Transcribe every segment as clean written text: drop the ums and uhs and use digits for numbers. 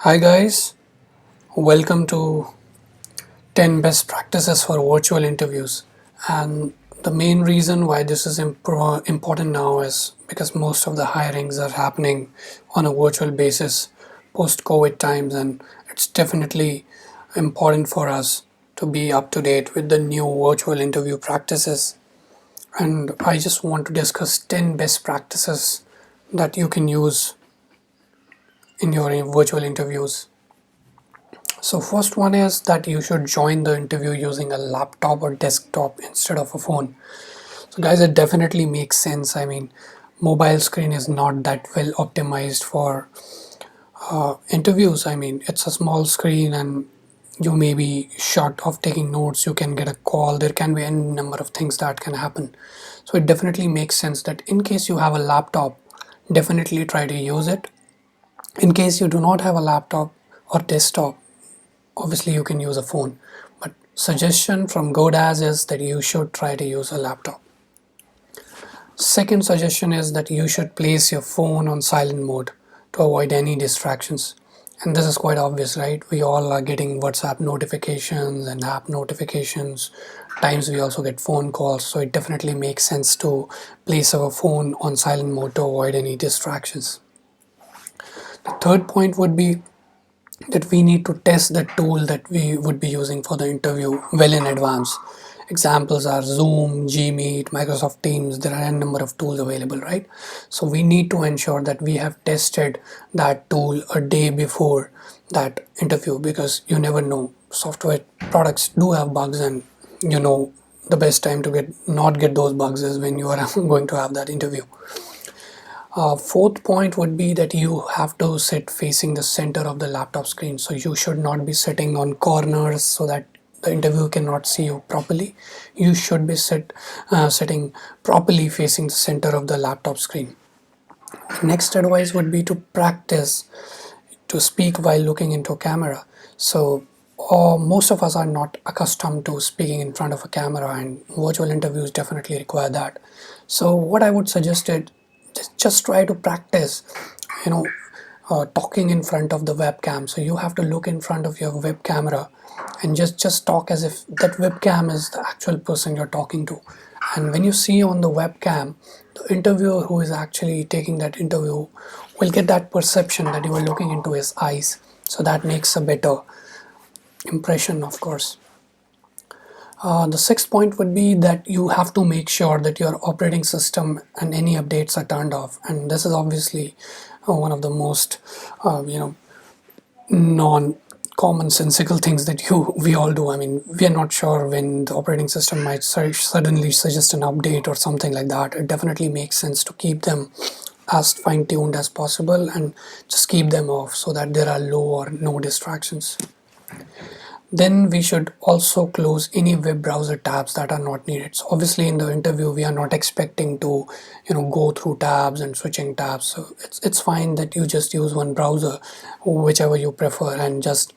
Hi guys, welcome to 10 best practices for virtual interviews. And the main reason why this is important now is because most of the hirings are happening on a virtual basis post COVID times, and it's definitely important for us to be up to date with the new virtual interview practices. And I just want to discuss 10 best practices that you can use in your virtual interviews. So first one is that you should join the interview using a laptop or desktop instead of a phone. So guys, it definitely makes sense. I mean, mobile screen is not that well optimized for interviews. I mean, it's a small screen and you may be short of taking notes, you can get a call, there can be any number of things that can happen. So it definitely makes sense that in case you have a laptop, definitely try to use it. In case you do not have a laptop or desktop, obviously you can use a phone, but suggestion from GoDaddy is that you should try to use a laptop. Second suggestion is that you should place your phone on silent mode to avoid any distractions. And this is quite obvious, right? We all are getting WhatsApp notifications and app notifications. Times we also get phone calls, so it definitely makes sense to place our phone on silent mode to avoid any distractions. The third point would be that we need to test the tool that we would be using for the interview well in advance. Examples are Zoom, Gmeet, Microsoft Teams. There are a number of tools available, right? So we need to ensure that we have tested that tool a day before that interview, because you never know. Software products do have bugs, and the best time to not get those bugs is when you are going to have that interview. Fourth point would be that you have to sit facing the center of the laptop screen. So you should not be sitting on corners so that the interviewer cannot see you properly. You should be sitting properly facing the center of the laptop screen. Next advice would be to practice to speak while looking into a camera. So most of us are not accustomed to speaking in front of a camera, and virtual interviews definitely require that. So what I would suggest is just try to practice, you know, talking in front of the webcam. So you have to look in front of your web camera and just talk as if that webcam is the actual person you're talking to. And when you see on the webcam, the interviewer who is actually taking that interview will get that perception that you are looking into his eyes. So that makes a better impression, of course. The sixth point would be that you have to make sure that your operating system and any updates are turned off. And this is obviously one of the most, non-commonsensical things that we all do. I mean, we are not sure when the operating system might suddenly suggest an update or something like that. It definitely makes sense to keep them as fine-tuned as possible and just keep them off so that there are low or no distractions. Then we should also close any web browser tabs that are not needed. So obviously in the interview we are not expecting to go through tabs and switching tabs. So it's fine that you just use one browser, whichever you prefer, and just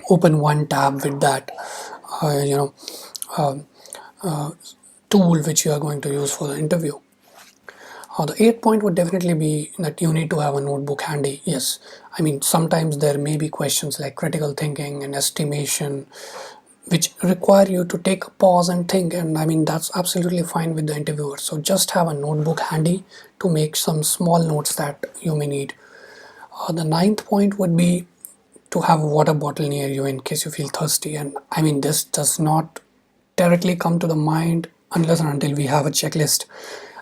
open one tab with that uh, you know tool which you are going to use for the interview. The eighth point would definitely be that you need to have a notebook handy. Yes, I mean, sometimes there may be questions like critical thinking and estimation, which require you to take a pause and think. And I mean, that's absolutely fine with the interviewer. So just have a notebook handy to make some small notes that you may need. The ninth point would be to have a water bottle near you in case you feel thirsty. And I mean, this does not directly come to the mind unless and until we have a checklist.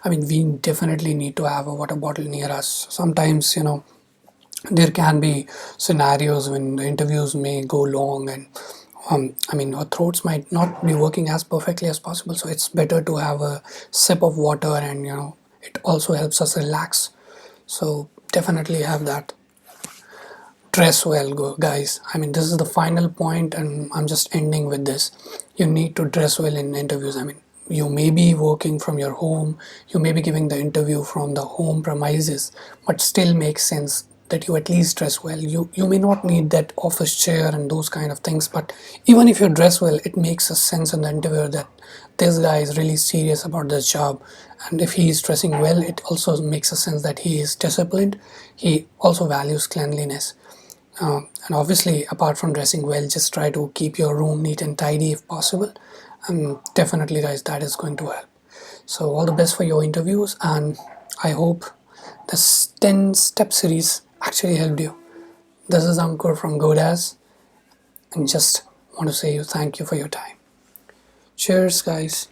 I mean, we definitely need to have a water bottle near us. Sometimes, there can be scenarios when the interviews may go long, and I mean, our throats might not be working as perfectly as possible. So it's better to have a sip of water, and it also helps us relax. So definitely have that. Dress well, guys. I mean, this is the final point, and I'm just ending with this. You need to dress well in interviews. I mean, you may be working from your home, you may be giving the interview from the home premises, but still makes sense that you at least dress well. You may not need that office chair and those kind of things, but even if you dress well, it makes a sense in the interview that this guy is really serious about this job. And if he is dressing well, it also makes a sense that he is disciplined. He also values cleanliness. And obviously, apart from dressing well, just try to keep your room neat and tidy if possible. And definitely, guys, that is going to help. So, all the best for your interviews, and I hope this 10 step series actually helped you. This is Ankur from Godas, and just want to say you thank you for your time. Cheers, guys.